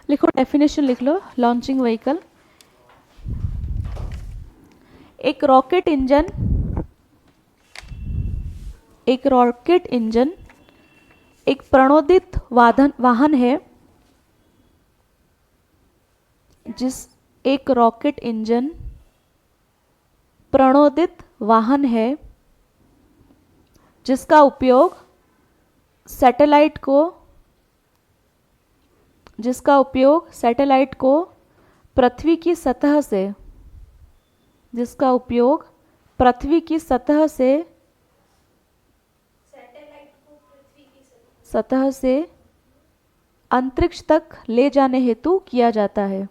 लिखो, डेफिनेशन लिख लो launching vehicle. एक रॉकेट इंजन, एक रॉकेट इंजन एक प्रणोदित वाहन है जिस एक रॉकेट इंजन प्रणोदित वाहन है जिसका उपयोग सैटेलाइट को पृथ्वी की सतह से जिसका उपयोग पृथ्वी की सतह से अंतरिक्ष तक ले जाने हेतु किया जाता है।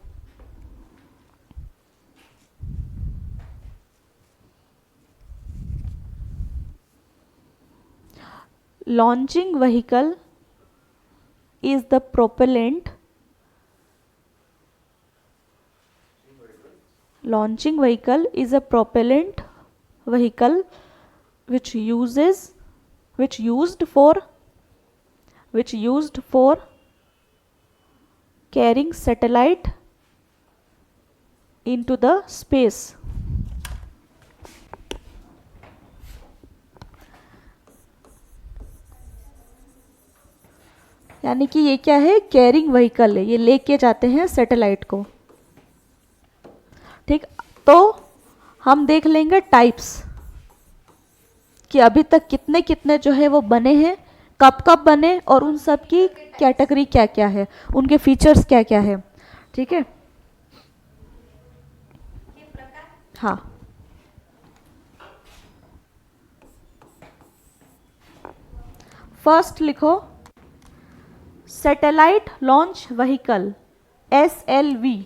Launching vehicle is the propellant. Launching vehicle is a propellant vehicle which used for carrying satellite into the space. यानी कि ये क्या है, कैरिंग व्हीकल है, ये लेके जाते हैं सैटेलाइट को। ठीक, तो हम देख लेंगे टाइप्स कि अभी तक कितने कितने जो है वो बने हैं, कब कब बने और उन सब की कैटेगरी क्या क्या है, उनके फीचर्स क्या क्या है। ठीक है, हाँ, फर्स्ट लिखो सैटेलाइट लॉन्च व्हीकल, SLV।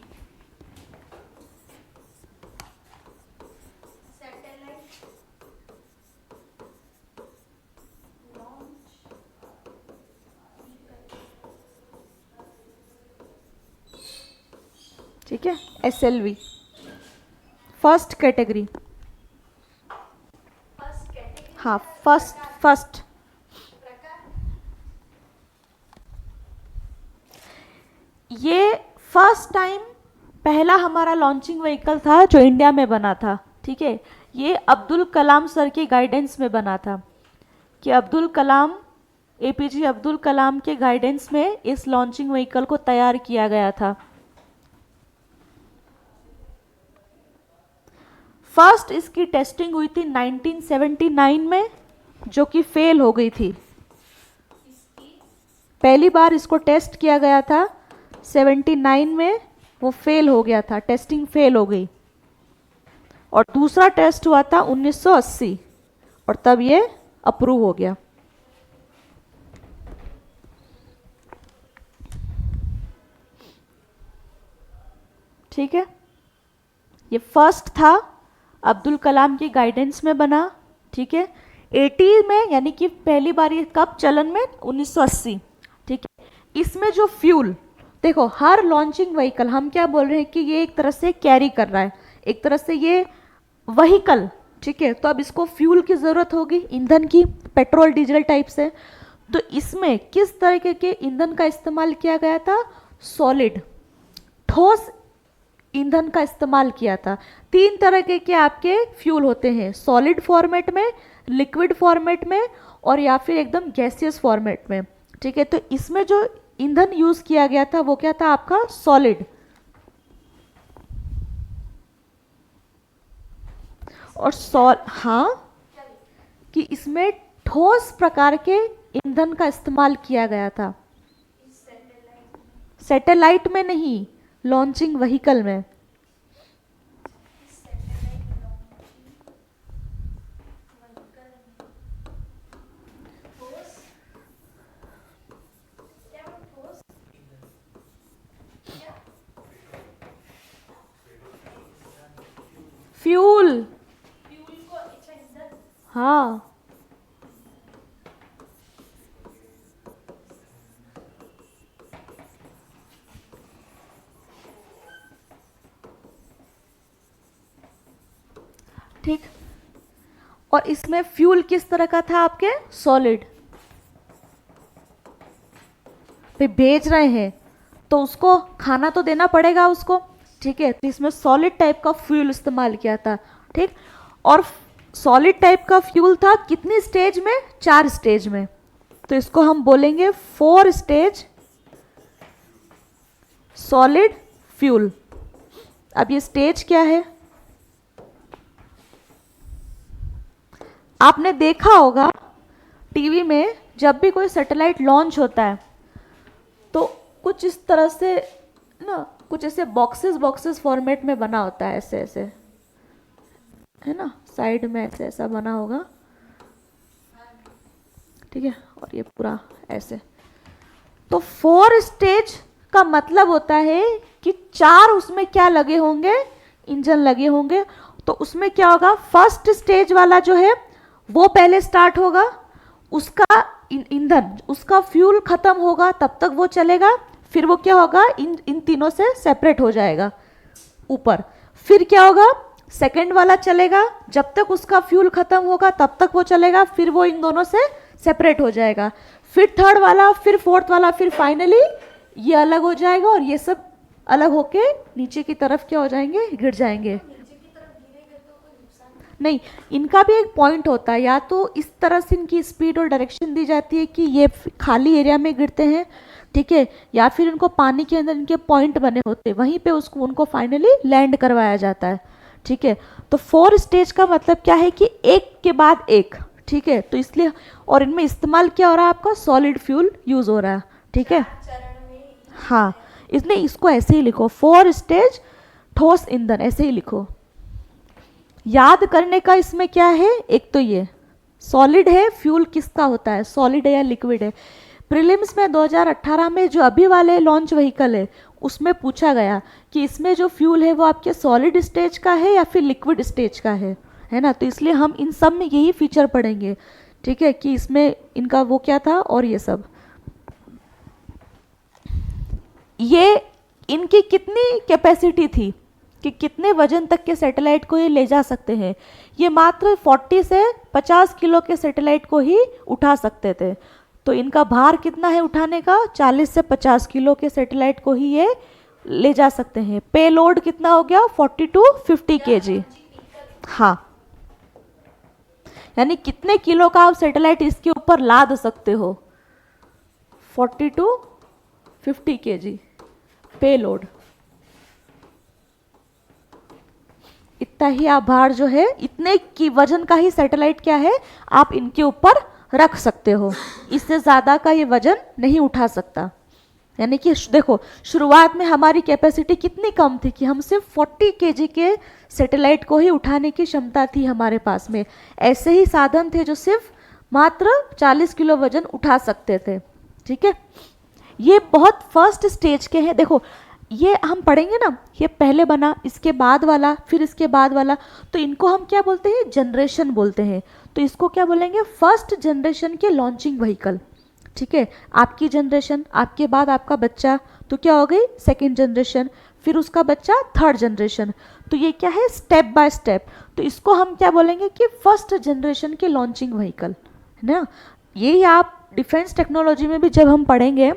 ठीक है, SLV फर्स्ट कैटेगरी। हाँ, फर्स्ट ये फर्स्ट टाइम पहला हमारा लॉन्चिंग व्हीकल था जो इंडिया में बना था। ठीक है, ये अब्दुल कलाम सर की गाइडेंस में बना था कि APJ अब्दुल कलाम के गाइडेंस में इस लॉन्चिंग व्हीकल को तैयार किया गया था। फर्स्ट इसकी टेस्टिंग हुई थी 1979 में, जो कि फेल हो गई थी। पहली बार इसको टेस्ट किया गया था 79 में, वो फेल हो गया था, टेस्टिंग फेल हो गई। और दूसरा टेस्ट हुआ था 1980 और तब ये अप्रूव हो गया। ठीक है, ये फर्स्ट था, अब्दुल कलाम की गाइडेंस में बना। ठीक है, 80 में, यानी कि पहली बार ये कब चलन में, 1980। ठीक है, इसमें जो फ्यूल देखो, हर लॉन्चिंग व्हीकल हम क्या बोल रहे हैं कि ये एक तरह से कैरी कर रहा है, एक तरह से ये व्हीकल। ठीक है, तो अब इसको फ्यूल की जरूरत होगी, ईंधन की, पेट्रोल डीजल टाइप से। तो इसमें किस तरीके के ईंधन का इस्तेमाल किया गया था, सॉलिड, ठोस ईंधन का इस्तेमाल किया था। 3 तरह के आपके फ्यूल होते हैं, सॉलिड फॉर्मेट में, लिक्विड फॉर्मेट में और या फिर एकदम गैसियस फॉर्मेट में। ठीक है, तो इसमें जो ईंधन यूज किया गया था वो क्या था, आपका सॉलिड। और हाँ, कि इसमें ठोस प्रकार के ईंधन का इस्तेमाल किया गया था, सैटेलाइट में नहीं, लॉन्चिंग व्हीकल में। फ्यूल, हाँ, ठीक। और इसमें फ्यूल किस तरह का था, आपके सॉलिड। भेज रहे हैं तो उसको खाना तो देना पड़ेगा उसको, ठीक है। तो इसमें सॉलिड टाइप का फ्यूल इस्तेमाल किया था, ठीक। और सॉलिड टाइप का फ्यूल था कितनी स्टेज में, 4 स्टेज में। तो इसको हम बोलेंगे 4 स्टेज सॉलिड फ्यूल। अब ये स्टेज क्या है, आपने देखा होगा टीवी में जब भी कोई सैटेलाइट लॉन्च होता है तो कुछ इस तरह से ना, कुछ ऐसे बॉक्सेस बॉक्सेस फॉर्मेट में बना होता है, ऐसे ऐसे, है ना, साइड में ऐसे ऐसा बना होगा, ठीक है। और ये पूरा ऐसे। तो 4 स्टेज का मतलब होता है कि 4 उसमें क्या लगे होंगे, इंजन लगे होंगे। तो उसमें क्या होगा, फर्स्ट स्टेज वाला जो है वो पहले स्टार्ट होगा, उसका ईंधन, उसका फ्यूल खत्म होगा तब तक वो चलेगा, फिर वो क्या होगा, इन तीनों से सेपरेट हो जाएगा ऊपर। फिर क्या होगा, सेकंड वाला चलेगा, जब तक उसका फ्यूल खत्म होगा तब तक वो चलेगा, फिर वो इन दोनों से सेपरेट हो जाएगा। फिर थर्ड वाला, फिर फोर्थ वाला, फिर फाइनली ये अलग हो जाएगा और ये सब अलग होके नीचे की तरफ क्या हो जाएंगे, गिर जाएंगे। नहीं, इनका भी एक पॉइंट होता है, या तो इस तरह से इनकी स्पीड और डायरेक्शन दी जाती है कि ये खाली एरिया में गिरते हैं, ठीक है, या फिर इनको पानी के अंदर इनके पॉइंट बने होते हैं, वहीं पे उसको उनको फाइनली लैंड करवाया जाता है, ठीक है। तो 4 स्टेज का मतलब क्या है कि एक के बाद एक, ठीक है। तो इसलिए, और इनमें इस्तेमाल क्या हो रहा है, आपका सॉलिड फ्यूल यूज हो रहा है, ठीक है। हाँ, इसने इसको ऐसे ही लिखो, 4 स्टेज ठोस ईंधन, ऐसे ही लिखो। याद करने का इसमें क्या है, एक तो ये सॉलिड है, फ्यूल किसका होता है, सॉलिड है या लिक्विड है। प्रीलिम्स में 2018 में जो अभी वाले लॉन्च व्हीकल है उसमें पूछा गया कि इसमें जो फ्यूल है वो आपके सॉलिड स्टेज का है या फिर लिक्विड स्टेज का है ना। तो इसलिए हम इन सब में यही फीचर पढ़ेंगे, ठीक है, कि इसमें इनका वो क्या था और ये सब। ये इनकी कितनी कैपेसिटी थी कि कितने वजन तक के सैटेलाइट को ये ले जा सकते हैं, ये मात्र 40 से 50 किलो के सैटेलाइट को ही उठा सकते थे। तो इनका भार कितना है उठाने का, 40 से 50 किलो के सैटेलाइट को ही ये ले जा सकते हैं। पे लोड कितना हो गया, 40 टू 50 केजी। हाँ, यानी कितने किलो का आप सैटेलाइट इसके ऊपर लाद सकते हो, 40 टू 50 केजी पे लोड। इतना ही आप भार जो है, इतने की वजन का ही सैटेलाइट क्या है, आप इनके ऊपर रख सकते हो, इससे ज़्यादा का ये वजन नहीं उठा सकता। यानी कि देखो, शुरुआत में हमारी कैपेसिटी कितनी कम थी कि हम सिर्फ 40 केजी के सैटेलाइट को ही उठाने की क्षमता थी हमारे पास में। ऐसे ही साधन थे जो सिर्फ मात्र 40 किलो वजन उठा सकते थे, ठीक है। ये बहुत फर्स्ट स्टेज के हैं। देखो, ये हम पढ़ेंगे ना, ये पहले बना, इसके बाद वाला, फिर इसके बाद वाला, तो इनको हम क्या बोलते हैं, जनरेशन बोलते हैं। तो इसको क्या बोलेंगे, फर्स्ट जनरेशन के लॉन्चिंग व्हीकल, ठीक है। आपकी जनरेशन, आपके बाद आपका बच्चा, तो क्या हो गई सेकेंड जनरेशन, फिर उसका बच्चा थर्ड जनरेशन। तो ये क्या है, स्टेप बाय स्टेप। तो इसको हम क्या बोलेंगे कि फर्स्ट जनरेशन के लॉन्चिंग व्हीकल, है ना। यही आप डिफेंस टेक्नोलॉजी में भी जब हम पढ़ेंगे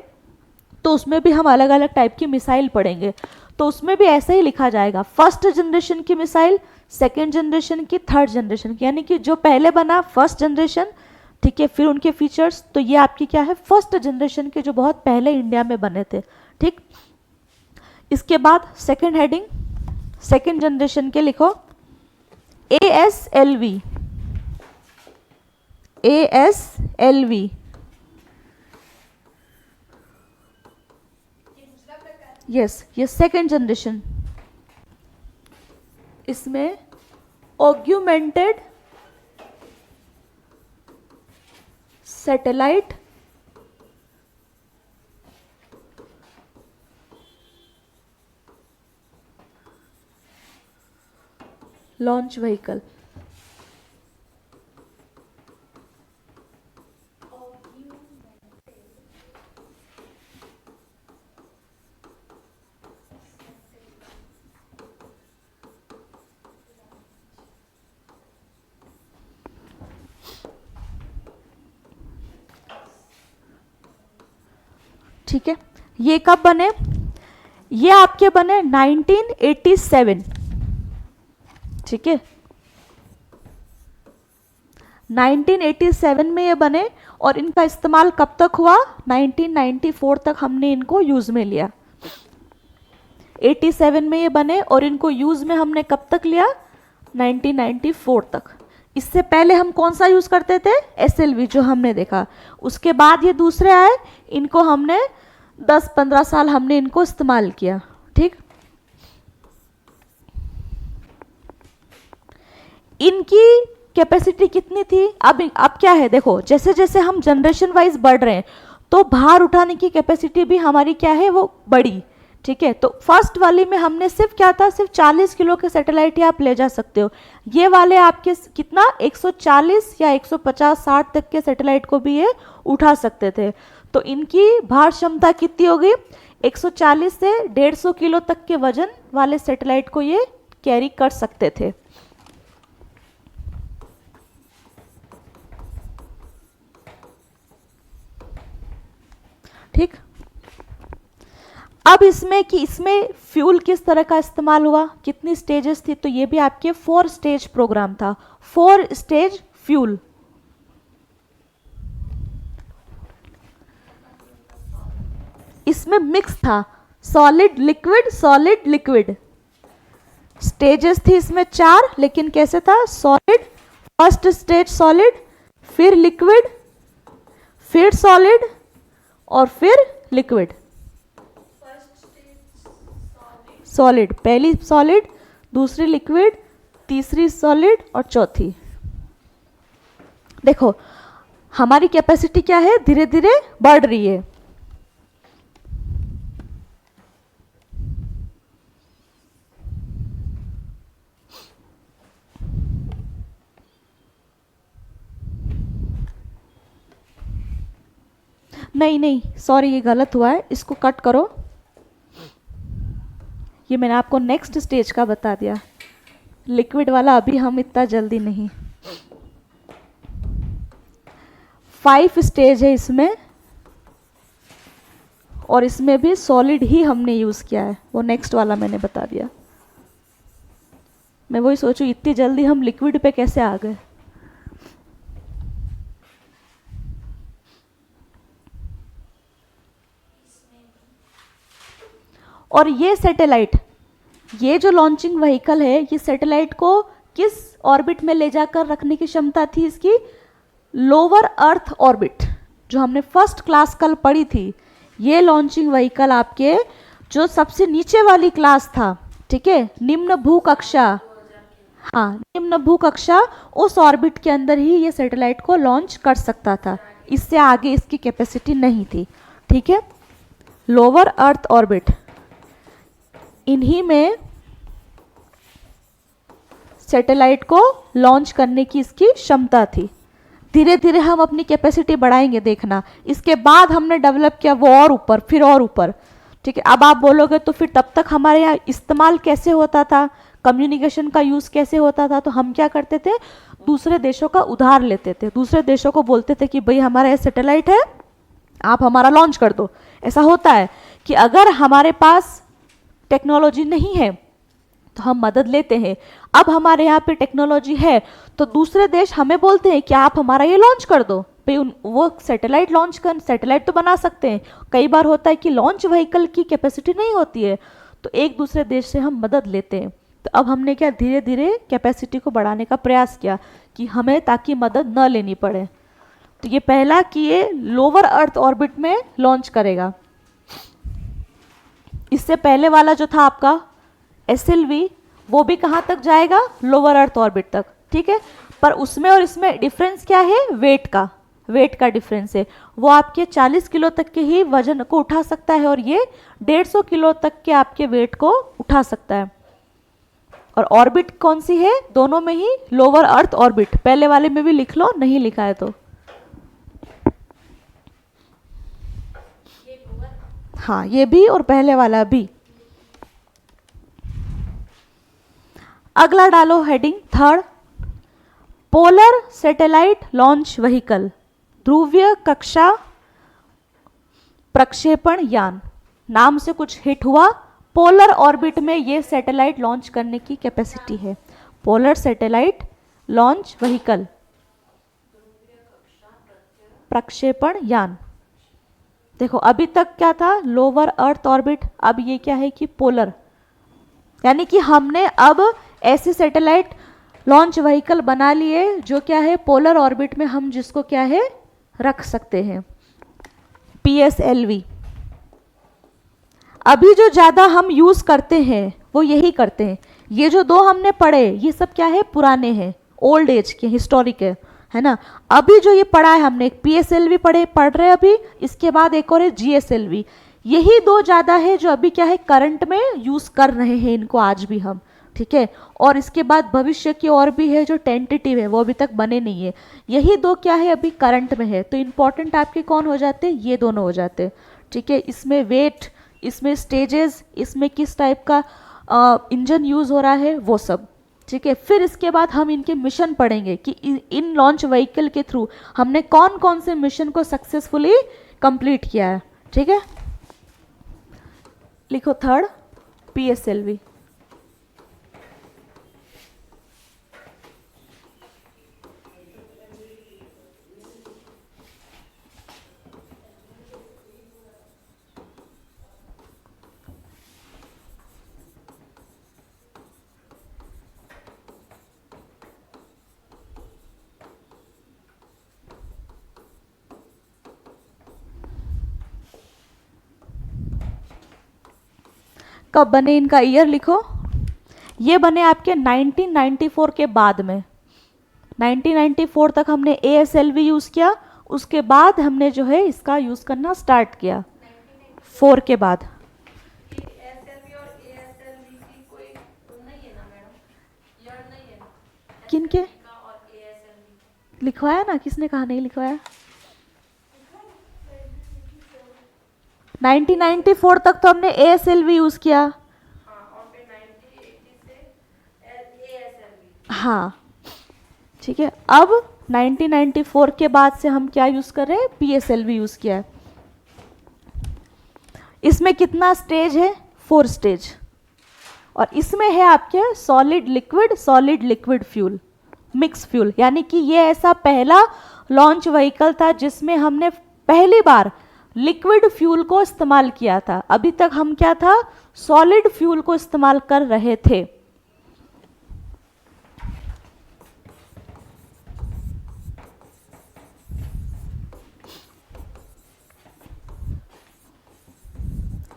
तो उसमें भी हम अलग अलग टाइप की मिसाइल पढ़ेंगे, तो उसमें भी ऐसे ही लिखा जाएगा, फर्स्ट जनरेशन की मिसाइल, सेकेंड जनरेशन की, थर्ड जनरेशन की, यानी कि जो पहले बना फर्स्ट जनरेशन, ठीक है, फिर उनके फीचर्स। तो ये आपकी क्या है, फर्स्ट जनरेशन के जो बहुत पहले इंडिया में बने थे, ठीक। इसके बाद सेकेंड हेडिंग, सेकेंड जनरेशन के लिखो ASLV, ASLV, यस, ये सेकेंड जनरेशन। इसमें ऑग्यूमेंटेड सैटेलाइट लॉन्च व्हीकल। ठीक है, ये कब बने, ये आपके बने 1987, ठीक है, 1987 में ये बने और इनका इस्तेमाल कब तक हुआ, 1994 तक हमने इनको यूज में लिया। 87 में ये बने और इनको यूज में हमने कब तक लिया, 1994 तक। इससे पहले हम कौन सा यूज करते थे, SLV जो हमने देखा। उसके बाद ये दूसरे आए, इनको हमने 10-15 साल हमने इनको इस्तेमाल किया, ठीक। इनकी कैपेसिटी कितनी थी, अब क्या है, देखो जैसे जैसे हम जनरेशन वाइज बढ़ रहे हैं तो भार उठाने की कैपेसिटी भी हमारी क्या है, वो बढ़ी, ठीक है। तो फर्स्ट वाली में हमने सिर्फ क्या था, सिर्फ 40 किलो के सैटेलाइट ही आप ले जा सकते हो। ये वाले आपके कितना 140 या 150-60 तक के सैटेलाइट को भी ये उठा सकते थे। तो इनकी भार क्षमता कितनी होगी, 140 से 150 किलो तक के वजन वाले सैटेलाइट को ये कैरी कर सकते थे। ठीक, अब इसमें कि इसमें फ्यूल किस तरह का इस्तेमाल हुआ, कितनी स्टेजेस थी, तो ये भी आपके 4 स्टेज प्रोग्राम था, 4 स्टेज फ्यूल। इसमें मिक्स था, solid liquid solid liquid. Stages थी इसमें 4, लेकिन कैसे था, सॉलिड, फर्स्ट स्टेज सॉलिड, फिर लिक्विड, फिर सॉलिड और फिर लिक्विड। सॉलिड, पहली सॉलिड, दूसरी लिक्विड, तीसरी सॉलिड और चौथी। देखो हमारी कैपेसिटी क्या है, धीरे धीरे बढ़ रही है। नहीं नहीं सॉरी, ये गलत हुआ है, इसको कट करो। ये मैंने आपको नेक्स्ट स्टेज का बता दिया, लिक्विड वाला अभी हम इतना जल्दी नहीं। 5 स्टेज है इसमें और इसमें भी सॉलिड ही हमने यूज़ किया है, वो नेक्स्ट वाला मैंने बता दिया। मैं वही सोचूं इतनी जल्दी हम लिक्विड पे कैसे आ गए। और ये सैटेलाइट, ये जो लॉन्चिंग व्हीकल है, ये सैटेलाइट को किस ऑर्बिट में ले जाकर रखने की क्षमता थी इसकी, लोअर अर्थ ऑर्बिट, जो हमने फर्स्ट क्लास कल पढ़ी थी। ये लॉन्चिंग व्हीकल आपके जो सबसे नीचे वाली क्लास था, ठीक है, निम्न भू कक्षा, हाँ निम्न भू कक्षा, उस ऑर्बिट के अंदर ही ये सैटेलाइट को लॉन्च कर सकता था, इससे आगे इसकी कैपेसिटी नहीं थी, ठीक है। लोअर अर्थ ऑर्बिट, इन्हीं में सैटेलाइट को लॉन्च करने की इसकी क्षमता थी। धीरे धीरे हम अपनी कैपेसिटी बढ़ाएंगे, देखना। इसके बाद हमने डेवलप किया वो और ऊपर, फिर और ऊपर, ठीक है। अब आप बोलोगे तो फिर तब तक हमारे यहाँ इस्तेमाल कैसे होता था, कम्युनिकेशन का यूज़ कैसे होता था, तो हम क्या करते थे, दूसरे देशों का उधार लेते थे, दूसरे देशों को बोलते थे कि भाई हमारा ये सैटेलाइट है, आप हमारा लॉन्च कर दो। ऐसा होता है कि अगर हमारे पास टेक्नोलॉजी नहीं है तो हम मदद लेते हैं। अब हमारे यहाँ पे टेक्नोलॉजी है तो दूसरे देश हमें बोलते हैं कि आप हमारा ये लॉन्च कर दो, भाई वो सैटेलाइट लॉन्च कर, सैटेलाइट तो बना सकते हैं। कई बार होता है कि लॉन्च व्हीकल की कैपेसिटी नहीं होती है, तो एक दूसरे देश से हम मदद लेते हैं। तो अब हमने क्या, धीरे धीरे कैपेसिटी को बढ़ाने का प्रयास किया कि हमें ताकि मदद न लेनी पड़े। तो ये पहला कि ये लोअर अर्थ ऑर्बिट में लॉन्च करेगा। इससे पहले वाला जो था आपका SLV, वो भी कहाँ तक जाएगा, लोअर अर्थ ऑर्बिट तक, ठीक है। पर उसमें और इसमें डिफरेंस क्या है, वेट का डिफरेंस है। वो आपके 40 किलो तक के ही वजन को उठा सकता है और ये 150 किलो तक के आपके वेट को उठा सकता है। और ऑर्बिट कौन सी है, दोनों में ही लोअर अर्थ ऑर्बिट, पहले वाले में भी लिख लो, नहीं लिखा है तो। हाँ ये भी और पहले वाला भी। अगला डालो heading 3rd, polar satellite launch vehicle, ध्रुवीय कक्षा प्रक्षेपण यान। नाम से कुछ हिट हुआ, पोलर ऑर्बिट में ये सैटेलाइट लॉन्च करने की कैपेसिटी है। पोलर सैटेलाइट लॉन्च व्हीकल, प्रक्षेपण यान। देखो अभी तक क्या था, लोअर अर्थ ऑर्बिट, अब ये क्या है कि पोलर, यानी कि हमने अब ऐसे सैटेलाइट लॉन्च व्हीकल बना लिए जो क्या है पोलर ऑर्बिट में हम जिसको क्या है रख सकते हैं, पीएसएलवी। अभी जो ज़्यादा हम यूज़ करते हैं वो यही करते हैं। ये जो दो हमने पढ़े ये सब क्या है, पुराने हैं, ओल्ड एज के, हिस्टोरिक है ना। अभी जो ये पढ़ा है हमने, एक पीएसएलवी पढ़ रहे हैं अभी, इसके बाद एक और है जीएसएलवी। यही दो ज़्यादा है जो अभी क्या है करंट में यूज़ कर रहे हैं इनको आज भी हम, ठीक है। और इसके बाद भविष्य की और भी है जो टेंटेटिव है, वो अभी तक बने नहीं है। यही दो क्या है अभी करंट में है, तो इंपॉर्टेंट आपके कौन हो जाते हैं, ये दोनों हो जाते हैं, ठीक है। इसमें वेट, इसमें स्टेजेस, इसमें किस टाइप का इंजन यूज़ हो रहा है, वो सब, ठीक है। फिर इसके बाद हम इनके मिशन पढ़ेंगे कि इन लॉन्च व्हीकल के थ्रू हमने कौन कौन से मिशन को सक्सेसफुली कंप्लीट किया है, ठीक है। लिखो थर्ड, पीएसएलवी। कब बने इनका ईयर लिखो, ये बने आपके 1994 के बाद में। 1994 तक हमने ASLV यूज़ किया, उसके बाद हमने जो है इसका यूज़ करना स्टार्ट किया 4 के बाद। किनके लिखवाया ना, किसने कहा नहीं लिखवाया। 1994 तक तो हमने ASLV यूज़ किया, हाँ ठीक है। अब 1994 के बाद से हम क्या यूज़ कर रहे हैं, PSLV यूज़ किया है। इसमें कितना स्टेज है, 4 स्टेज, और इसमें है आपके solid liquid fuel, mix fuel, यानी कि ये ऐसा पहला लॉन्च व्हीकल था जिसमें हमने पहली बार लिक्विड फ्यूल को इस्तेमाल किया था। अभी तक हम क्या था, सॉलिड फ्यूल को इस्तेमाल कर रहे थे।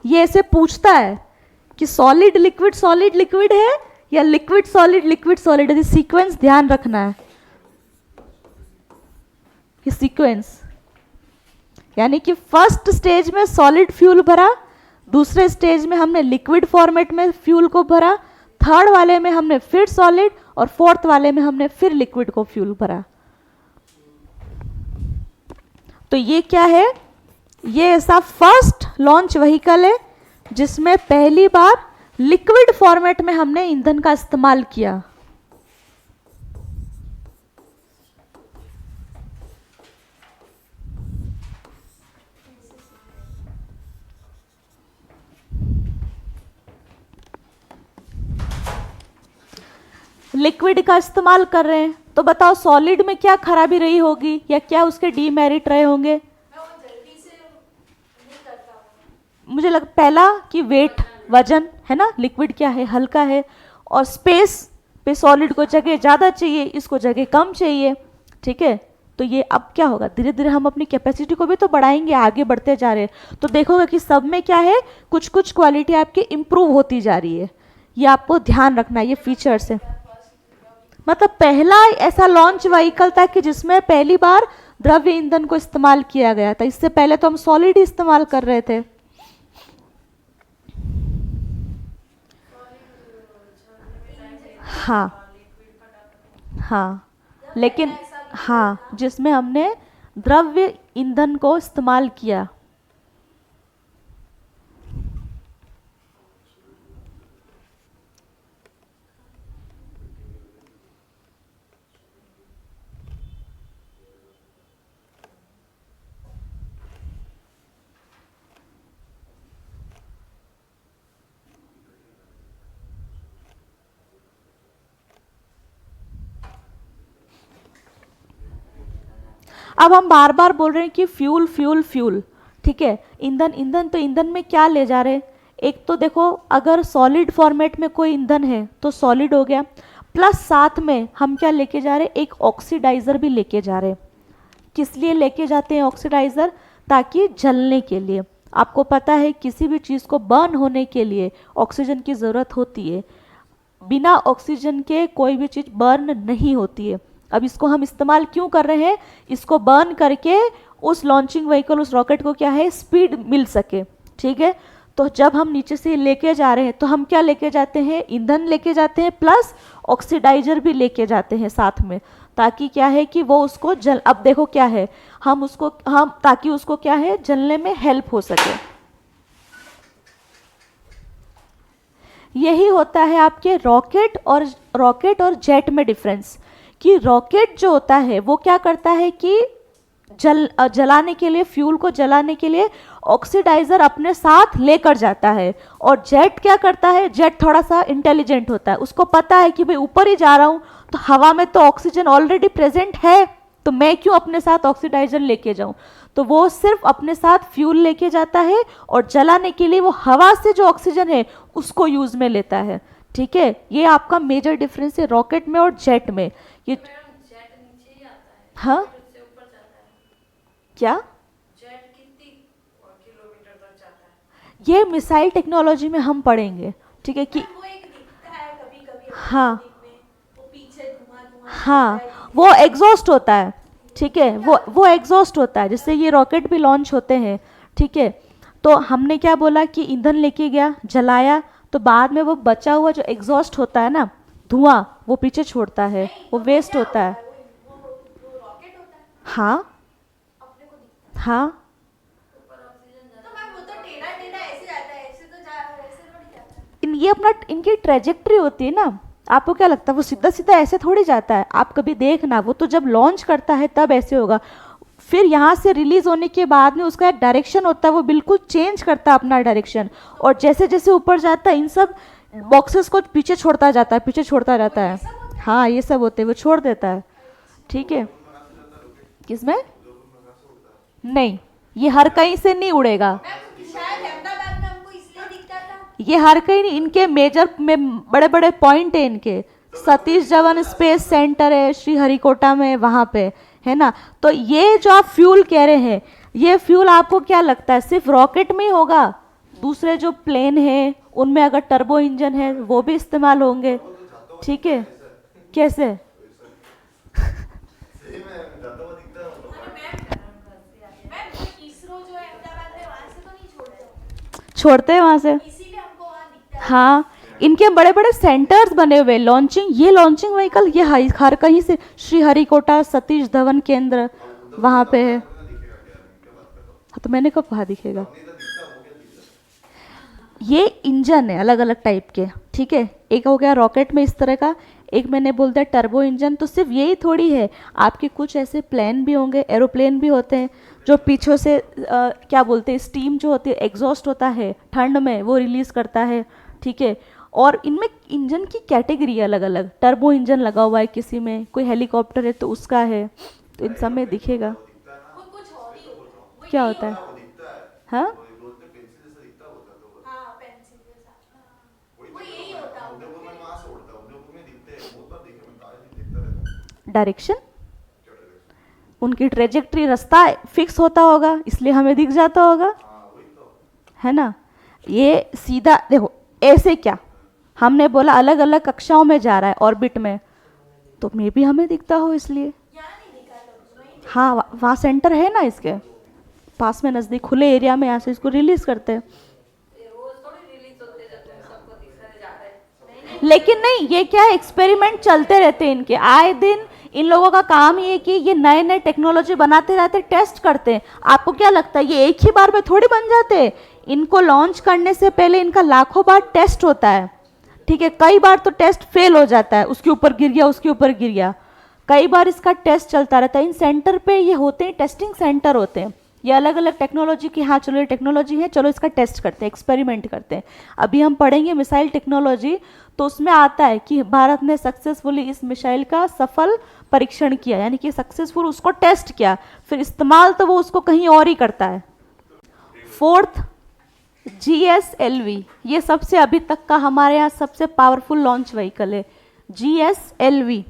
ये ऐसे पूछता है कि सॉलिड लिक्विड है या लिक्विड सॉलिड है, सीक्वेंस ध्यान रखना है कि सीक्वेंस, यानी कि फर्स्ट स्टेज में सॉलिड फ्यूल भरा, दूसरे स्टेज में हमने लिक्विड फॉर्मेट में फ्यूल को भरा, थर्ड वाले में हमने फिर सॉलिड, और फोर्थ वाले में हमने फिर लिक्विड को फ्यूल भरा। तो ये क्या है, ये ऐसा फर्स्ट लॉन्च व्हीकल है जिसमें पहली बार लिक्विड फॉर्मेट में हमने ईंधन का इस्तेमाल किया। लिक्विड का इस्तेमाल कर रहे हैं, तो बताओ सॉलिड में क्या खराबी रही होगी या क्या उसके डीमेरिट रहे होंगे। मुझे लग पहला कि वेट, वजन है ना, लिक्विड क्या है, हल्का है, और स्पेस पे सॉलिड को जगह ज़्यादा चाहिए, इसको जगह कम चाहिए, ठीक है। तो ये अब क्या होगा, धीरे धीरे हम अपनी कैपेसिटी को भी तो बढ़ाएंगे, आगे बढ़ते जा रहे हैं, तो देखोगे कि सब में क्या है, कुछ कुछ क्वालिटी आपकी इंप्रूव होती जा रही है। ये आपको ध्यान रखना है, ये फीचर्स है। मतलब पहला ऐसा लॉन्च व्हीकल था कि जिसमें पहली बार द्रव्य ईंधन को इस्तेमाल किया गया था, इससे पहले तो हम सॉलिड ही इस्तेमाल कर रहे थे। हाँ हाँ, लेकिन हाँ जिसमें हमने द्रव्य ईंधन को इस्तेमाल किया। अब हम बार बार बोल रहे हैं कि फ्यूल फ्यूल फ्यूल, ठीक है, ईंधन ईंधन, तो ईंधन में क्या ले जा रहे हैं? एक तो देखो, अगर सॉलिड फॉर्मेट में कोई ईंधन है तो सॉलिड हो गया, प्लस साथ में हम क्या लेके जा रहे हैं? एक ऑक्सीडाइजर भी लेके जा रहे हैं। किस लिए लेके जाते हैं ऑक्सीडाइजर? ताकि जलने के लिए। आपको पता है किसी भी चीज़ को बर्न होने के लिए ऑक्सीजन की ज़रूरत होती है, बिना ऑक्सीजन के कोई भी चीज़ बर्न नहीं होती है। अब इसको हम इस्तेमाल क्यों कर रहे हैं? इसको बर्न करके उस लॉन्चिंग व्हीकल, उस रॉकेट को क्या है, स्पीड मिल सके, ठीक है। तो जब हम नीचे से लेके जा रहे हैं तो हम क्या लेके जाते हैं? ईंधन लेके जाते हैं, प्लस ऑक्सीडाइजर भी लेके जाते हैं साथ में, ताकि क्या है कि वो उसको जल, अब देखो क्या है, हम ताकि उसको क्या है, जलने में हेल्प हो सके। यही होता है आपके रॉकेट और जेट में डिफरेंस, कि रॉकेट जो होता है वो क्या करता है कि जलाने के लिए, फ्यूल को जलाने के लिए ऑक्सीडाइजर अपने साथ लेकर जाता है। और जेट क्या करता है? जेट थोड़ा सा इंटेलिजेंट होता है, उसको पता है कि भाई ऊपर ही जा रहा हूँ तो हवा में तो ऑक्सीजन ऑलरेडी प्रेजेंट है, तो मैं क्यों अपने साथ ऑक्सीडाइजर लेके जाऊं? तो वो सिर्फ अपने साथ फ्यूल लेके जाता है और जलाने के लिए वो हवा से जो ऑक्सीजन है उसको यूज में लेता है, ठीक है। ये आपका मेजर डिफरेंस है रॉकेट में और जेट में। ये जेट नीचे ही आता है, हाँ, उससे ऊपर जाता है। क्या जेट कितनी किलोमीटर तक जाता है? ये मिसाइल टेक्नोलॉजी में हम पढ़ेंगे, ठीक है कि वो एक दिखता है कभी कभी हाँ में, वो पीछे धुआं धुआं हाँ, वो एग्जॉस्ट होता है, ठीक है, वो एग्जॉस्ट होता है जिससे ये रॉकेट भी लॉन्च होते हैं, ठीक है। तो हमने क्या बोला कि ईंधन लेके गया, जलाया, तो बाद में वो बचा हुआ जो एग्जॉस्ट होता है ना, धुआं, वो पीछे छोड़ता है, वो वेस्ट होता है। वो रॉकेट होता है, हाँ अपने को दिखता हाँ, है ऊपर ऑक्सीजन जाता है। तो मैम वो तो टेढ़ा टेढ़ा ऐसे जाता है, ऐसे तो ऐसे थोड़ी जाता है। ये अपना, इनकी ट्रेजेक्ट्री होती है ना। आपको क्या लगता है वो सीधा सीधा ऐसे थोड़ी जाता है? आप कभी देखना, वो तो जब लॉन्च करता है तब ऐसे होगा, फिर यहाँ से रिलीज होने के बाद में उसका एक डायरेक्शन होता है, वो बिल्कुल चेंज करता है अपना डायरेक्शन, और जैसे जैसे ऊपर जाता है इन सब बॉक्सेस को पीछे छोड़ता जाता है, पीछे छोड़ता जाता है। हाँ, ये सब होते हैं, वो छोड़ देता है, ठीक है। किसमें? नहीं, ये हर कहीं से नहीं उड़ेगा, मैम शायद अहमदाबाद में हमको इसलिए दिखता था। ये हर कहीं नहीं, इनके मेजर में बड़े बड़े पॉइंट है इनके। सतीश धवन स्पेस सेंटर है श्रीहरिकोटा में, वहाँ पे है ना। तो ये जो आप फ्यूल कह रहे हैं, ये फ्यूल आपको क्या लगता है सिर्फ रॉकेट में ही होगा? दूसरे जो प्लेन है उनमें अगर टर्बो इंजन है वो भी इस्तेमाल होंगे, ठीक है। कैसे? मैम इसरो जो है अहमदाबाद में, वहाँ से तो नहीं छोड़ते, छोड़ते हैं वहाँ से, इसीलिए हमको वहाँ दिखता है। हाँ। इनके बड़े बड़े सेंटर्स बने हुए, लॉन्चिंग, ये लॉन्चिंग व्हीकल ये हर कहीं से, श्रीहरिकोटा सतीश धवन केंद्र वहाँ पे है। हाँ, तो मैंने कब कहा दिखेगा? ये इंजन है अलग अलग टाइप के, ठीक है। एक हो गया रॉकेट में इस तरह का, एक मैंने बोल दिया टर्बो इंजन। तो सिर्फ यही थोड़ी है, आपके कुछ ऐसे प्लेन भी होंगे, एरोप्लेन भी होते हैं जो पीछे से क्या बोलते हैं, स्टीम जो होती है, एग्जॉस्ट होता है ठंड में, वो रिलीज करता है, ठीक है। और इनमें इंजन की कैटेगरी अलग अलग, टर्बो इंजन लगा हुआ है किसी में, कोई हेलीकॉप्टर है तो उसका है, तो इन सब में दिखेगा। वो कुछ और ही होगा, वो क्या यही होता है? होगा। हाँ, हाँ पेंसिल जैसा, वो यही होता है। डायरेक्शन, उनकी ट्रेजेक्ट्री, रास्ता फिक्स होता होगा इसलिए हमें दिख जाता होगा, है ना। ये सीधा देखो, ऐसे क्या, हमने बोला अलग अलग कक्षाओं में जा रहा है ऑर्बिट में, तो मे भी हमें दिखता हो इसलिए। यहाँ नहीं दिखा तो वहीं हाँ, वहाँ सेंटर है ना इसके पास में, नज़दीक खुले एरिया में, यहाँ से इसको रिलीज करते हैं। रोज थोड़ी रिलीज होते जाते हैं, सबको दिखने जा रहे हैं। लेकिन नहीं, ये क्या है, एक्सपेरिमेंट चलते रहते हैं इनके, आए दिन इन लोगों का काम ये है कि ये नए नए टेक्नोलॉजी बनाते रहते, टेस्ट करते हैं। आपको क्या लगता है ये एक ही बार में थोड़ी बन जाते हैं? इनको लॉन्च करने से पहले इनका लाखों बार टेस्ट होता है, ठीक है। कई बार तो टेस्ट फेल हो जाता है, उसके ऊपर गिर गया, उसके ऊपर गिर गया, कई बार इसका टेस्ट चलता रहता है। इन सेंटर पे ये होते हैं, टेस्टिंग सेंटर होते हैं, ये अलग अलग टेक्नोलॉजी की, हाँ चलो ये टेक्नोलॉजी है, चलो इसका टेस्ट करते हैं, एक्सपेरिमेंट करते हैं। अभी हम पढ़ेंगे मिसाइल टेक्नोलॉजी, तो उसमें आता है कि भारत ने सक्सेसफुली इस मिसाइल का सफल परीक्षण किया, यानी कि सक्सेसफुल उसको टेस्ट किया, फिर इस्तेमाल तो वो उसको कहीं और ही करता है। फोर्थ, GSLV, ये सबसे अभी तक का हमारे यहाँ सबसे पावरफुल लॉन्च व्हीकल है, GSLV।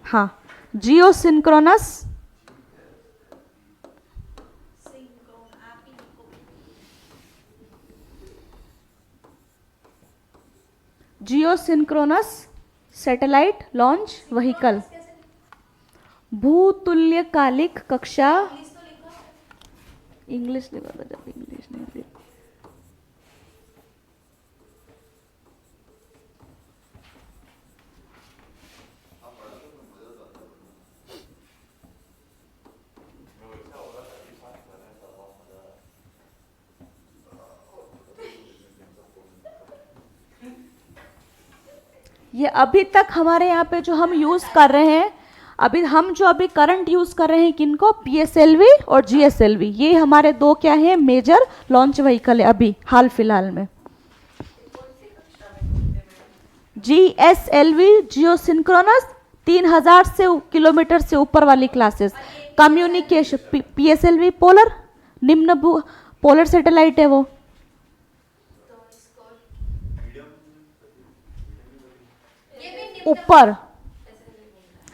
हाँ, जियो सिंक्रोनस सैटेलाइट लॉन्च व्हीकल, भूतुल्यकालिक कक्षा, इंग्लिश लिखा था जब इंग्लिश नहीं थी। ये अभी तक हमारे यहाँ पे जो हम यूज कर रहे हैं, अभी करंट यूज कर रहे हैं किनको, PSLV और GSLV, ये हमारे दो क्या है, मेजर लॉन्च व्हीकल है अभी हाल फिलहाल में। GSLV जियो सिंक्रोनस 3000 से किलोमीटर से ऊपर वाली क्लासेस, कम्युनिकेशन, PSLV पोलर, निम्न पोलर सैटेलाइट है वो। ऊपर,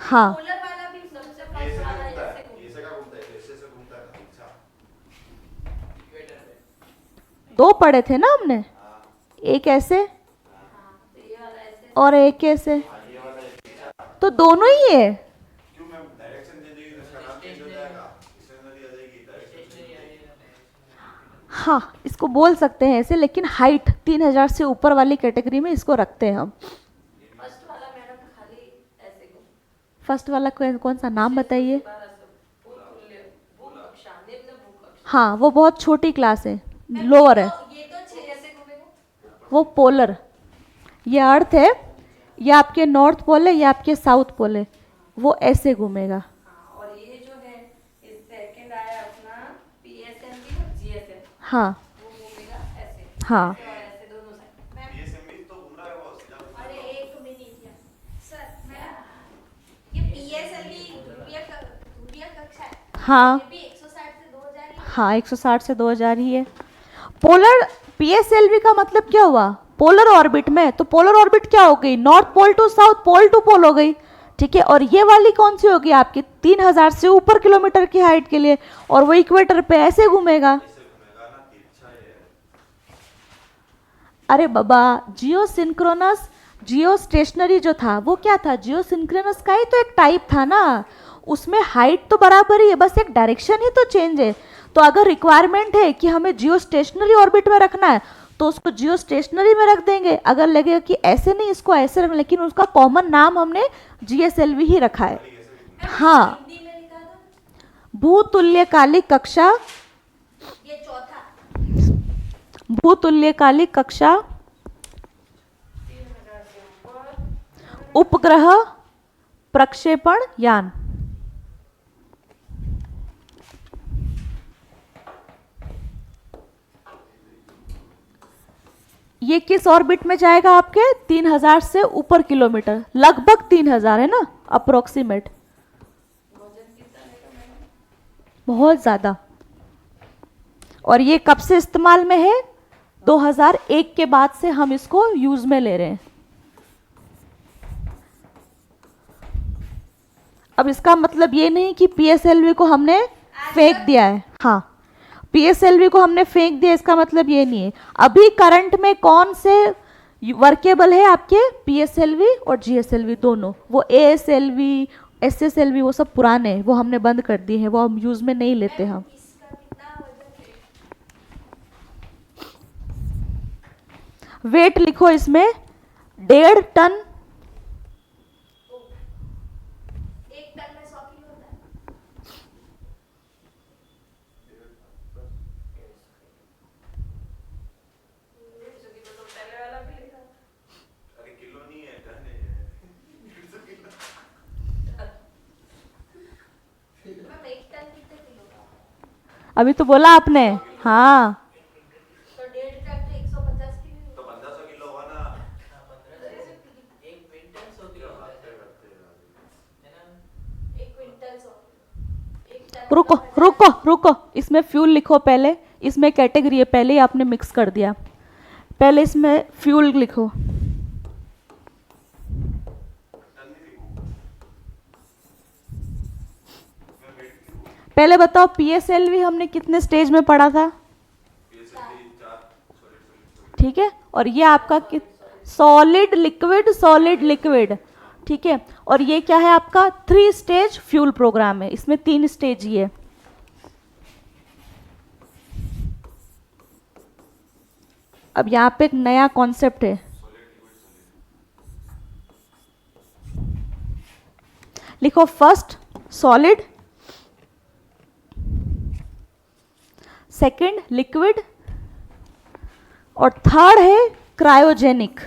हाँ पोलर वाला भी सबसे फर्स्ट वाला है, जैसे दो पढ़े थे ना हमने, एक ऐसे और एक ऐसे, तो दोनों ही है। हाँ इसको बोल सकते हैं ऐसे, लेकिन हाइट 3000 से ऊपर वाली कैटेगरी में इसको रखते हैं हम। फर्स्ट वाला मैडम खाली ऐसे को, फर्स्ट वाला कौन सा नाम बताइए? भूकक्षा, निम्न भूकक्षा। हाँ वो बहुत छोटी क्लास है, लोअर है, ये तो 6 ऐसे घूमेगा। वो पोलर। ये अर्थ है, ये आपके नॉर्थ पोल है, ये आपके साउथ पोल है, वो ऐसे घूमेगा। हाँ, और ये जो है इस सेकंड आया अपना PSLV और GSLV, हाँ वो घूमेगा ऐसे, हाँ और ऐसे दोनों साइड। PSLV तो घूम रहा है बॉस। अरे एक मिनट यार सर, मैं ये PSLV ध्रुवीय कक्षा है, हाँ ये भी 160 से 2000 ही है। हाँ 160 से 2000 ही है। पोलर PSLV का मतलब क्या हुआ, पोलर ऑर्बिट में, तो पोलर ऑर्बिट क्या हो गई, north pole to south pole to pole हो गई, ठीक है। और ये वाली कौन सी होगी आपकी, 3000 से ऊपर किलोमीटर की हाइट के लिए, और वो इक्वेटर पे ऐसे घूमेगा। अरे बाबा, जियो सिंक्रोनस, जियो स्टेशनरी जो था वो क्या था, जियो सिंक्रोनस का ही तो एक टाइप था ना, उसमें हाइट तो बराबर ही है, बस एक डायरेक्शन ही तो चेंज है। तो अगर रिक्वायरमेंट है कि हमें जियो स्टेशनरी ऑर्बिट में रखना है तो उसको जियो स्टेशनरी में रख देंगे, अगर लगेगा कि ऐसे नहीं इसको ऐसे रख, लेकिन उसका कॉमन नाम हमने GSLV ही रखा है। हाँ, हिंदी में लिखा था भूतुल्यकालिक कक्षा, ये चौथा, भूतुल्यकालिक कक्षा, 3000 से ऊपर, उपग्रह प्रक्षेपण यान। ये किस ऑर्बिट में जाएगा आपके, 3000 से ऊपर किलोमीटर, लगभग 3000 है ना, अप्रोक्सीमेट, बहुत ज्यादा। और ये कब से इस्तेमाल में है, 2001 के बाद से हम इसको यूज में ले रहे हैं। अब इसका मतलब ये नहीं कि PSLV को हमने फेंक दिया है, हाँ PSLV को हमने फेंक दिया, इसका मतलब ये नहीं है। अभी करंट में कौन से वर्केबल है आपके, PSLV और GSLV दोनों, वो ASLV SSLV वो सब पुराने हैं, वो हमने बंद कर दिए हैं, वो हम यूज में नहीं लेते हम। इसका कितना वजन है? वेट लिखो इसमें, 1.5 टन, 1 टन में 100 किलो होता है। तो पहले वाला भी लिखा, अरे किलो नहीं है, टन है। 150 किलो। मैं अभी तो बोला आपने। हाँ तो 1.5 ट्रक तो 150 की तो 1500 किलो हुआ ना। एक क्विंटल 100 किलो होता है ना। एक क्विंटल 100 एक टन रुको का 1000 रुको रुको, इसमें फ्यूल लिखो पहले, इसमें कैटेगरी है, पहले ही आपने मिक्स कर दिया, पहले इसमें फ्यूल लिखो। टन नहीं लिखूं मैं, वेट लिखूं। पहले बताओ पीएसएलवी हमने कितने स्टेज में पढ़ा था? PSLV 4 solid. ठीक है, और ये आपका सॉलिड लिक्विड सॉलिड लिक्विड, ठीक है, और ये क्या है आपका 3 स्टेज फ्यूल प्रोग्राम है, इसमें 3 स्टेज ही है। अब यहाँ पे एक नया कॉन्सेप्ट है, लिखो फर्स्ट सॉलिड, सेकंड लिक्विड, और थर्ड है क्रायोजेनिक।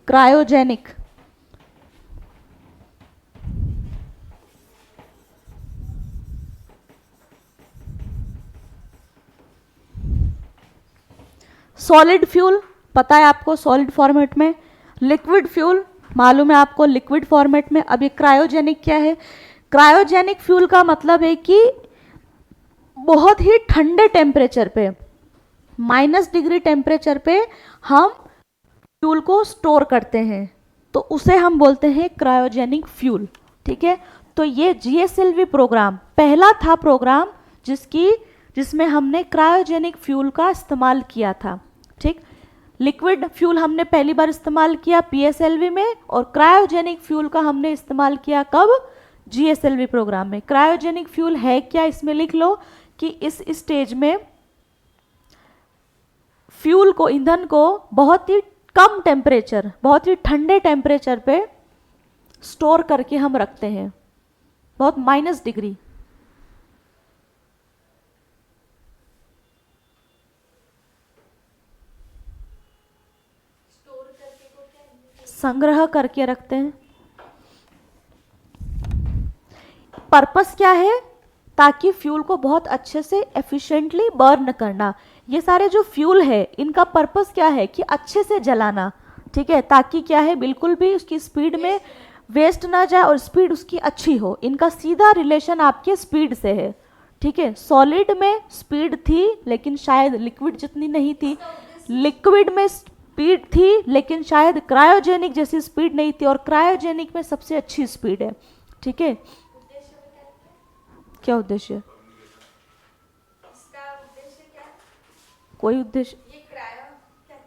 क्रायोजेनिक सॉलिड फ्यूल पता है आपको सॉलिड फॉर्मेट में, लिक्विड फ्यूल मालूम है आपको लिक्विड फॉर्मेट में। अब ये क्रायोजेनिक क्या है? क्रायोजेनिक फ्यूल का मतलब है कि बहुत ही ठंडे टेम्परेचर पे, -डिग्री टेम्परेचर पे हम फ्यूल को स्टोर करते हैं, तो उसे हम बोलते हैं क्रायोजेनिक फ्यूल। ठीक है, तो ये जीएसएलवी प्रोग्राम पहला था प्रोग्राम जिसमें हमने क्रायोजेनिक फ्यूल का इस्तेमाल किया था। ठीक, लिक्विड फ्यूल हमने पहली बार इस्तेमाल किया पीएसएलवी में, और क्रायोजेनिक फ्यूल का हमने इस्तेमाल किया कब? जीएसएलवी प्रोग्राम में। क्रायोजेनिक फ्यूल है क्या, इसमें लिख लो कि इस स्टेज में फ्यूल को, ईंधन को बहुत ही कम टेम्परेचर, बहुत ही ठंडे टेम्परेचर पे स्टोर करके हम रखते हैं, बहुत -डिग्री। स्टोर करके को क्या संग्रह करके रखते हैं। पर्पस क्या है? ताकि फ्यूल को बहुत अच्छे से एफिशिएंटली बर्न करना। ये सारे जो फ्यूल है इनका पर्पस क्या है? कि अच्छे से जलाना। ठीक है, ताकि क्या है, बिल्कुल भी उसकी स्पीड में वेस्ट ना जाए और स्पीड उसकी अच्छी हो। इनका सीधा रिलेशन आपके स्पीड से है। ठीक है, सॉलिड में स्पीड थी लेकिन शायद लिक्विड जितनी नहीं थी, लिक्विड में स्पीड थी लेकिन शायद क्रायोजेनिक जैसी स्पीड नहीं थी, और क्रायोजेनिक में सबसे अच्छी स्पीड है। ठीक है, उद्देश्य बताइए, क्या उद्देश्य? इसका उद्देश्य क्या है? कोई उद्देश्य? ये क्रायो क्या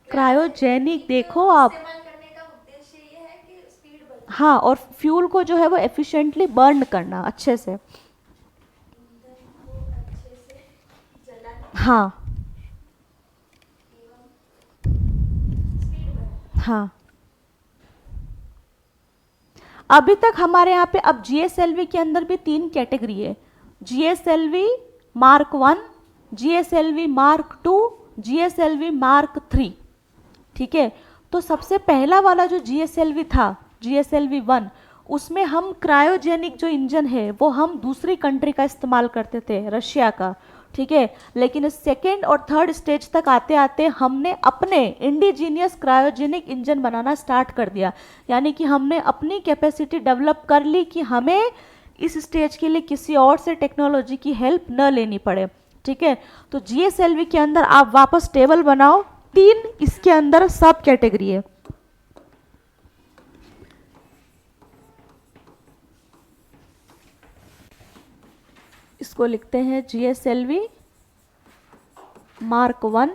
क्रायोजेनिक देखो आप, इस्तेमाल करने का उद्देश्य ये है कि स्पीड बढ़े, हाँ, और फ्यूल को जो है वो एफिशिएंटली बर्न करना अच्छे से। ईंधन को अच्छे से जलाना हाँ एवं स्पीड बढ़े। हाँ, अभी तक हमारे यहाँ पे अब जीएसएलवी के अंदर भी 3 कैटेगरी है, GSLV mark 1, GSLV mark 2, GSLV mark 3। ठीक है, तो सबसे पहला वाला जो जीएसएलवी था, जीएसएलवी 1, उसमें हम क्रायोजेनिक जो इंजन है वो हम दूसरी कंट्री का इस्तेमाल करते थे, रशिया का। ठीक है, लेकिन सेकेंड और थर्ड स्टेज तक आते आते हमने अपने इंडिजीनियस क्रायोजेनिक इंजन बनाना स्टार्ट कर दिया, यानी कि हमने अपनी कैपेसिटी डेवलप कर ली कि हमें इस स्टेज के लिए किसी और से टेक्नोलॉजी की हेल्प न लेनी पड़े। ठीक है, तो जीएसएलवी के अंदर आप वापस टेबल बनाओ, 3 इसके अंदर सब कैटेगरी है। इसको लिखते हैं जीएसएलवी मार्क 1,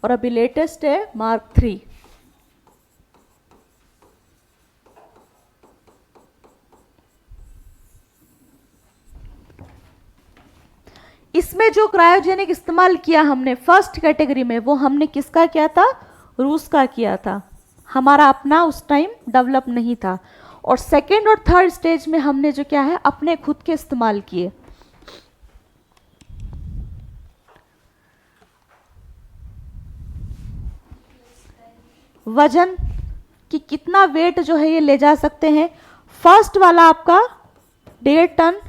और अभी लेटेस्ट है मार्क 3। इसमें जो क्रायोजेनिक इस्तेमाल किया हमने फर्स्ट कैटेगरी में, वो हमने किसका किया था? रूस का किया था। हमारा अपना उस टाइम डेवलप नहीं था। और सेकेंड और थर्ड स्टेज में हमने जो क्या है अपने खुद के इस्तेमाल किए। वजन कि कितना वेट जो है ये ले जा सकते हैं। फर्स्ट वाला आपका 1.5 टन,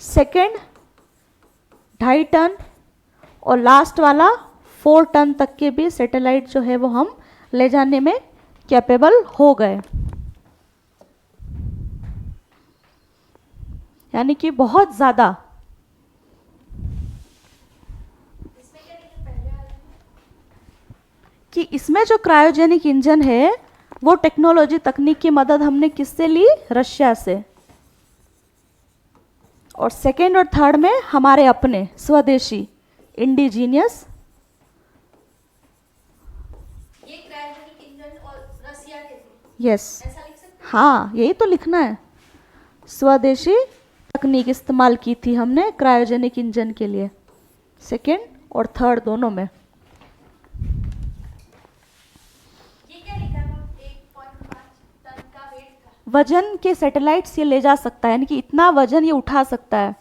सेकेंड 2.5 टन और लास्ट वाला 4 टन तक के भी सैटेलाइट जो है वो हम ले जाने में कैपेबल हो गए। यानी कि बहुत ज़्यादा। इसमें क्या लेकिन पहले वाला कि इसमें जो क्रायोजेनिक इंजन है वो टेक्नोलॉजी तकनीक की मदद हमने किससे ली? रशिया से। और सेकेंड और थर्ड में हमारे अपने स्वदेशी इंडिजीनियस। ये क्रायोजेनिक इंजन और रसिया के थे, यस, ऐसा लिख सकते हैं? हाँ यही तो लिखना है। स्वदेशी तकनीक इस्तेमाल की थी हमने क्रायोजेनिक इंजन के लिए, सेकेंड और थर्ड दोनों में। ये क्या लिखा है मैम? 1.5 टन का वेट था। वजन के सैटेलाइट्स ये ले जा सकता है, यानी कि इतना वजन ये उठा सकता है।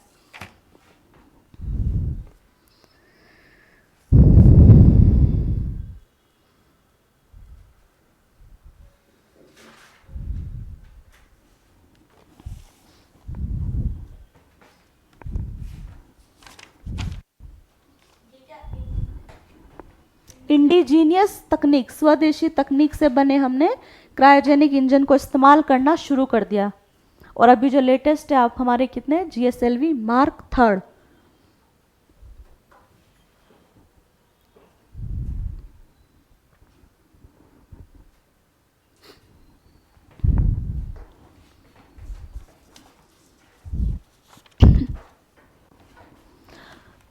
ये क्या इंडिजीनियस तकनीक, स्वदेशी तकनीक से बने हमने क्रायोजेनिक इंजन को इस्तेमाल करना शुरू कर दिया। और अभी जो लेटेस्ट है आप हमारे कितने GSLV मार्क 3।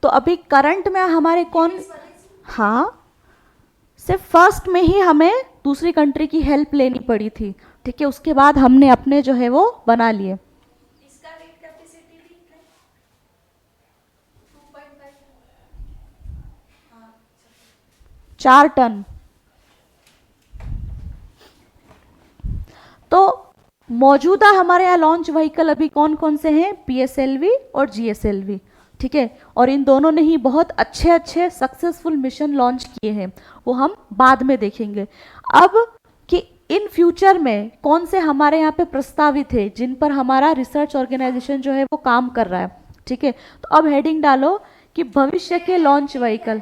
तो अभी करंट में हमारे कौन, हाँ सिर्फ फर्स्ट में ही हमें दूसरी कंट्री की हेल्प लेनी पड़ी थी, ठीक है। उसके बाद हमने अपने जो है वो बना लिए। इसका वेट कैपेसिटी भी इतना है? 2.5 हाँ 4 टन। तो मौजूदा हमारे यहाँ लॉन्च व्हीकल अभी कौन कौन से हैं? PSLV और GSLV, ठीक है। और इन दोनों ने ही बहुत अच्छे अच्छे सक्सेसफुल मिशन लॉन्च किए हैं, वो हम बाद में देखेंगे। अब कि इन फ्यूचर में कौन से हमारे यहाँ पे प्रस्तावित है जिन पर हमारा रिसर्च ऑर्गेनाइजेशन जो है वो काम कर रहा है, ठीक है। तो अब हेडिंग डालो कि भविष्य के लॉन्च व्हीकल।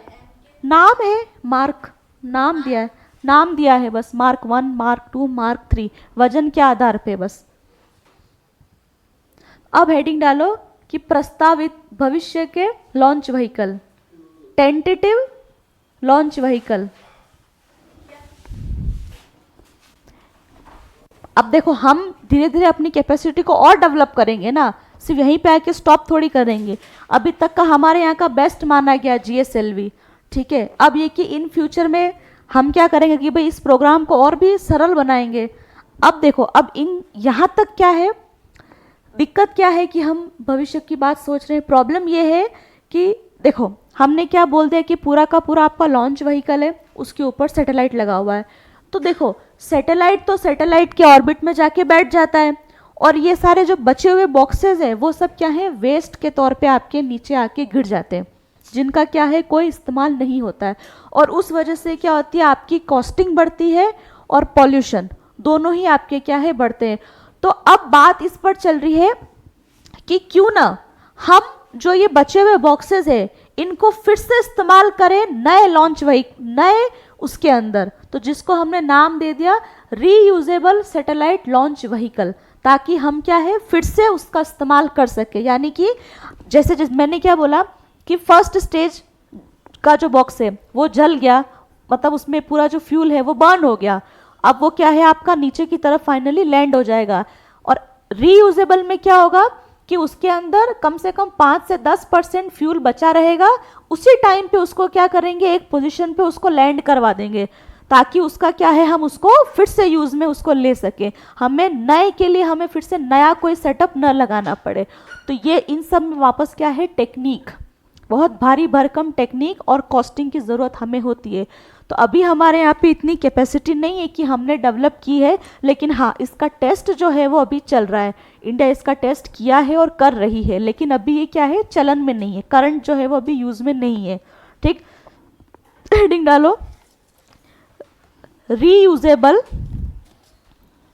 नाम है मार्क, नाम दिया है बस, मार्क 1, मार्क 2, मार्क 3, वजन के आधार पे बस। अब हेडिंग डालो कि प्रस्तावित भविष्य के launch vehicle, tentative launch vehicle. अब देखो हम धीरे धीरे अपनी कैपेसिटी को और डेवलप करेंगे ना, सिर्फ यहीं पे आके स्टॉप थोड़ी करेंगे। अभी तक का हमारे यहाँ का बेस्ट माना गया GSLV, ठीक है। अब ये कि इन फ्यूचर में हम क्या करेंगे कि भाई इस प्रोग्राम को और भी सरल बनाएंगे। अब देखो अब इन यहाँ तक क्या है, दिक्कत क्या है कि हम भविष्य की बात सोच रहे हैं। प्रॉब्लम ये है कि देखो हमने क्या बोल दिया कि पूरा का पूरा आपका लॉन्च व्हीकल है, उसके ऊपर सैटेलाइट लगा हुआ है। तो देखो सैटेलाइट तो सैटेलाइट के ऑर्बिट में जाके बैठ जाता है, और ये सारे जो बचे हुए बॉक्सेस हैं वो सब क्या है, वेस्ट के तौर पे आपके नीचे आके गिर जाते हैं, जिनका क्या है कोई इस्तेमाल नहीं होता है। और उस वजह से क्या होती है, आपकी कॉस्टिंग बढ़ती है और पॉल्यूशन दोनों ही आपके क्या है बढ़ते हैं। तो अब बात इस पर चल रही है कि क्यों ना हम जो ये बचे हुए बॉक्सेस है इनको फिर से इस्तेमाल करें नए लॉन्च व्हीकल, नए उसके अंदर, तो जिसको हमने नाम दे दिया रीयूजेबल सैटेलाइट लॉन्च व्हीकल, ताकि हम क्या है फिर से उसका इस्तेमाल कर सके। यानी कि जैसे मैंने क्या बोला कि फर्स्ट स्टेज का जो बॉक्स है वो जल गया, मतलब उसमें पूरा जो फ्यूल है वो बर्न हो गया। अब वो क्या है आपका नीचे की तरफ फाइनली लैंड हो जाएगा। और रीयूजेबल में क्या होगा कि उसके अंदर कम से कम 5 से 10% फ्यूल बचा रहेगा। उसी टाइम पे उसको क्या करेंगे, एक पोजीशन पे उसको लैंड करवा देंगे, ताकि उसका क्या है हम उसको फिर से यूज में उसको ले सके। हमें नए के लिए हमें फिर से नया कोई सेटअप न लगाना पड़े। तो ये इन सब में वापस क्या है टेक्निक, बहुत भारी भरकम टेक्निक और कॉस्टिंग की ज़रूरत हमें होती है। तो अभी हमारे यहाँ पे इतनी कैपेसिटी नहीं है कि हमने डेवलप की है, लेकिन हाँ इसका टेस्ट जो है वो अभी चल रहा है। इंडिया इसका टेस्ट किया है और कर रही है, लेकिन अभी ये क्या है, चलन में नहीं है, करंट जो है वो अभी यूज में नहीं है। ठीक, हेडिंग डालो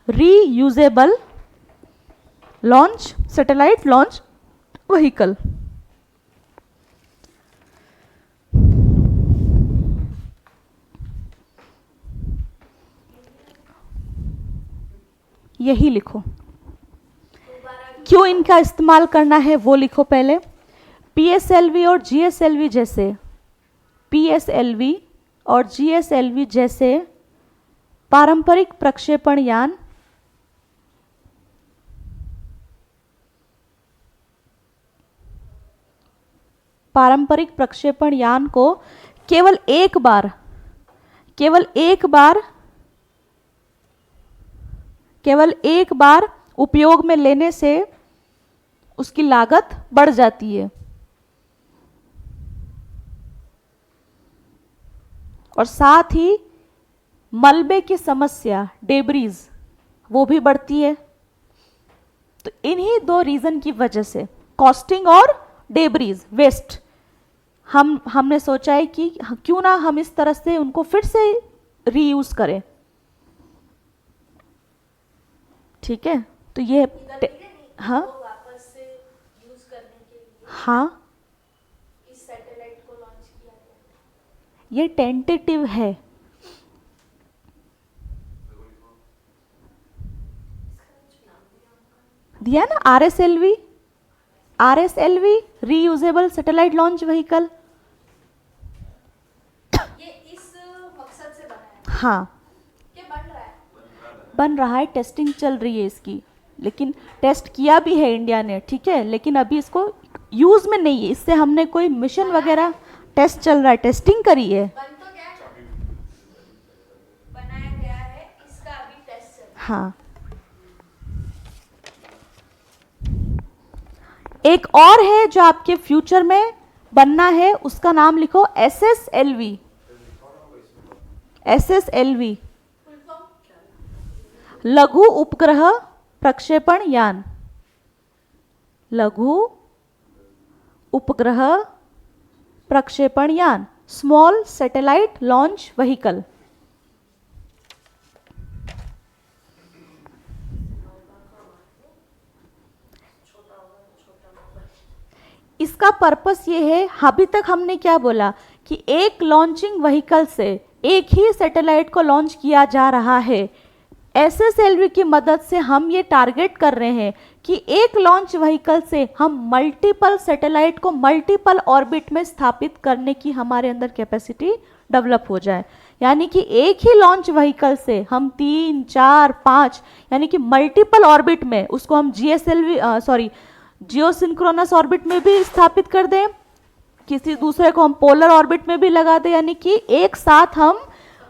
reusable launch satellite launch vehicle. यही लिखो, क्यों इनका इस्तेमाल करना है वो लिखो पहले। पीएसएलवी और जीएसएलवी जैसे, पीएसएलवी और जीएसएलवी जैसे पारंपरिक प्रक्षेपण यान को केवल एक बार उपयोग में लेने से उसकी लागत बढ़ जाती है और साथ ही मलबे की समस्या, डेब्रीज, वो भी बढ़ती है। तो इन्हीं दो रीजन की वजह से, कॉस्टिंग और डेब्रीज, वेस्ट, हमने सोचा है कि क्यों ना हम इस तरह से उनको फिर से रीयूज करें। ठीक है, तो ये हाँ वापस से यूज करने के लिए हाँ इस सैटेलाइट को लॉन्च किया गया। ये टेंटेटिव है। दिया ना आरएसएलवी रीयूजेबल सैटेलाइट लॉन्च व्हीकल। ये इस मकसद से बना है। हाँ ये बन रहा है। बन रहा है, टेस्टिंग चल रही है इसकी, लेकिन टेस्ट किया भी है इंडिया ने, ठीक है, लेकिन अभी इसको यूज में नहीं है। इससे हमने कोई मिशन वगैरह, टेस्ट चल रहा है, टेस्टिंग करी है। बन तो गया है, बनाया गया है, इसका अभी टेस्ट चल रहा है। हाँ, एक और है जो आपके फ्यूचर में बनना है, उसका नाम लिखो एसएसएलवी। एसएसएलवी फुल फॉर्म लघु उपग्रह प्रक्षेपण यान। लघु उपग्रह प्रक्षेपण यान, स्मॉल सैटेलाइट लॉन्च व्हीकल। इसका पर्पस ये है, अभी तक हमने क्या बोला कि एक लॉन्चिंग व्हीकल से एक ही सैटेलाइट को लॉन्च किया जा रहा है। एसएसएलवी की मदद से हम ये टारगेट कर रहे हैं कि एक लॉन्च व्हीकल से हम मल्टीपल सैटेलाइट को मल्टीपल ऑर्बिट में स्थापित करने की हमारे अंदर कैपेसिटी डेवलप हो जाए। यानी कि एक ही लॉन्च व्हीकल से हम 3, 4, 5 यानी कि मल्टीपल ऑर्बिट में उसको हम जियोसिंक्रोनस ऑर्बिट में भी स्थापित कर दें, किसी दूसरे को हम पोलर ऑर्बिट में भी लगा दें, यानी कि एक साथ हम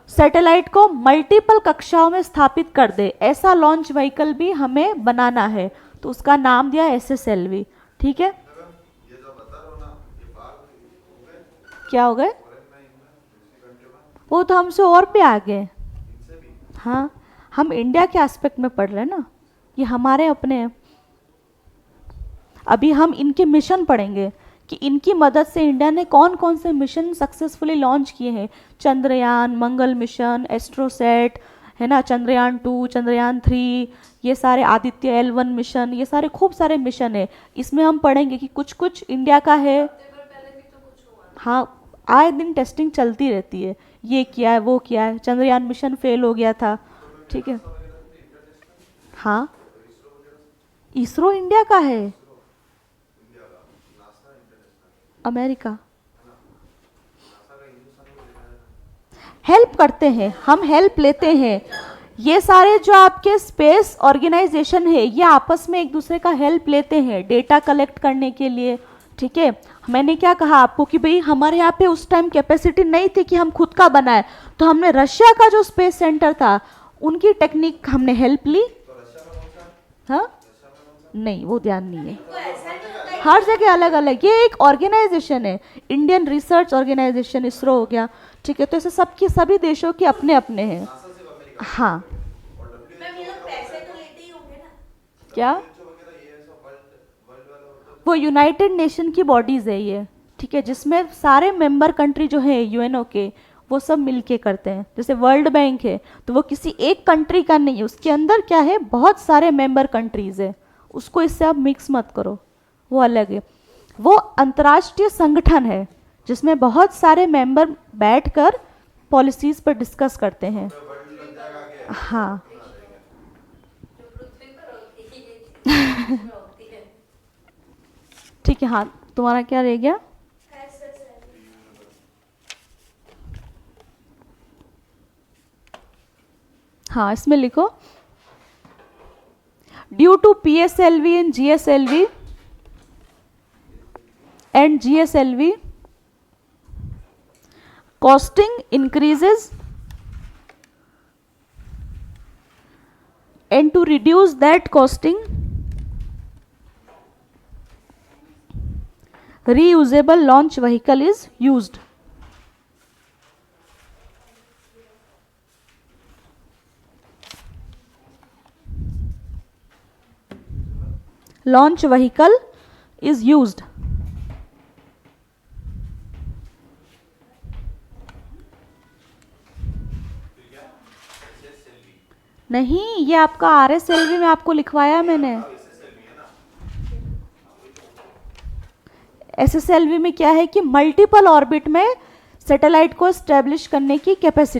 सैटेलाइट को मल्टीपल कक्षाओं में स्थापित कर दे। ऐसा लॉन्च व्हीकल भी हमें बनाना है, तो उसका नाम दिया एसएसएलवी। ठीक है, ये जो बता रहे हो ना, ये बाहर हो गए, क्या हो गए, फॉरेन में, इनमें, दूसरी कंट्री में, वो तो हमसे और पे आ गए। इनसे भी। हाँ, हम इंडिया के एस्पेक्ट में पढ़ रहे हैं ना, ये हमारे अपने हैं। अभी हम इनके मिशन पढ़ेंगे कि इनकी मदद से इंडिया ने कौन कौन से मिशन सक्सेसफुली लॉन्च किए हैं। चंद्रयान, मंगल मिशन, एस्ट्रोसेट, है ना, चंद्रयान 2, चंद्रयान 3, ये सारे आदित्य L1 मिशन, ये सारे खूब सारे मिशन है। इसमें हम पढ़ेंगे कि कुछ कुछ इंडिया का है। हाँ, आए दिन टेस्टिंग चलती रहती है, ये किया है, वो किया है। चंद्रयान मिशन फेल हो गया था, ठीक है। हाँ, इसरो इंडिया का है, अमेरिका। हेल्प करते हैं, हम हेल्प लेते हैं। ये सारे जो आपके स्पेस ऑर्गेनाइजेशन है, ये आपस में एक दूसरे का हेल्प लेते हैं डेटा कलेक्ट करने के लिए। ठीक है, मैंने क्या कहा आपको कि भाई हमारे यहाँ पे उस टाइम कैपेसिटी नहीं थी कि हम खुद का बनाए, तो हमने रशिया का जो स्पेस सेंटर था उनकी टेक्निक हमने हेल्प ली। हाँ, नहीं, वो ध्यान नहीं है, तो ऐसा नहीं होता है हर जगह अलग अलग। ये एक ऑर्गेनाइजेशन है, इंडियन रिसर्च ऑर्गेनाइजेशन, इसरो हो गया। ठीक है, तो ऐसे सबके सभी देशों के अपने अपने हैं। नासा सिर्फ अमेरिका हाँ, और मैम ये लोग पैसे तो लेते ही होंगे ना। क्या? WHO वगैरह ये सब वर्ल्ड वर्ल्ड वाला होता है। वो यूनाइटेड नेशन की बॉडीज़ है ये, ठीक है, जिसमें सारे मेंबर कंट्री जो है यूएनओ के, वो सब मिलके करते हैं। जैसे वर्ल्ड बैंक है तो वो किसी एक कंट्री का नहीं है, उसके अंदर क्या है, बहुत सारे मेंबर कंट्रीज है, उसको इससे आप मिक्स मत करो, वो अलग है। वो अंतर्राष्ट्रीय संगठन है जिसमें बहुत सारे मेंबर बैठकर पॉलिसीज पर डिस्कस करते हैं। वर्ल्ड लग जाएगा आगे। हाँ, जो पृथ्वी पर होती है ये चीज़ में होती है। ठीक है। हाँ, तुम्हारा क्या रह गया? हाँ, इसमें लिखो due to PSLV and GSLV and GSLV, costing increases, and to reduce that costing, reusable launch vehicle is used. Launch vehicle is used. नहीं, ये आपका RSLV में आपको लिखवाया मैंने। SSLV में क्या है कि मल्टीपल ऑर्बिट में सैटेलाइट को एस्टेब्लिश करने की कैपेसिटी